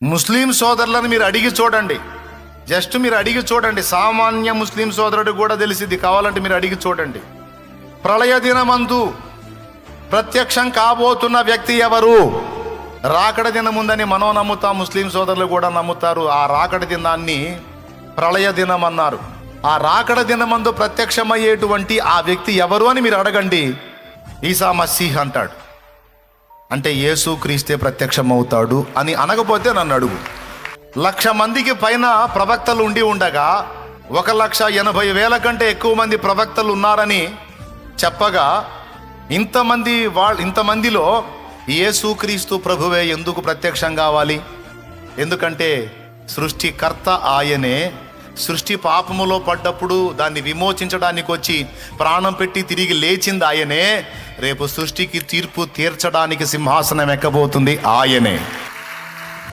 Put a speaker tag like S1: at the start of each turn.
S1: ముస్లిం సోదరులను మీరు అడిగి చూడండి, జస్ట్ మీరు అడిగి చూడండి. సామాన్య ముస్లిం సోదరుడు కూడా తెలిసిద్ది, కావాలంటే మీరు అడిగి చూడండి. ప్రళయ దినమందు ప్రత్యక్షం కాబోతున్న వ్యక్తి ఎవరు? రాకడ దినముందని మనం నమ్ముతాం, ముస్లిం సోదరులు కూడా నమ్ముతారు. ఆ రాకడ దినాన్ని ప్రళయ దినం అన్నారు. ఆ రాకడ దినమందు ప్రత్యక్షమయ్యేటువంటి ఆ వ్యక్తి ఎవరు అని మీరు అడగండి. ఈసా మసీహ్ అంటాడు. అంటే యేసు క్రీస్తే ప్రత్యక్షమవుతాడు అని అనకపోతే నన్ను అడుగు. 1,00,000 మందికి పైన ప్రవక్తలు ఉండి ఉండగా 1,80,000 కంటే ఎక్కువ మంది ప్రవక్తలు ఉన్నారని చెప్పగా ఇంతమందిలో యేసుక్రీస్తు ప్రభువే ఎందుకు ప్రత్యక్షం కావాలి? ఎందుకంటే సృష్టికర్త ఆయనే. సృష్టి పాపములో పడ్డప్పుడు దాన్ని విమోచించడానికి వచ్చి ప్రాణం పెట్టి తిరిగి లేచింది ఆయనే. రేపు సృష్టికి తీర్పు తీర్చడానికి సింహాసనం ఎక్కబోతుంది ఆయనే.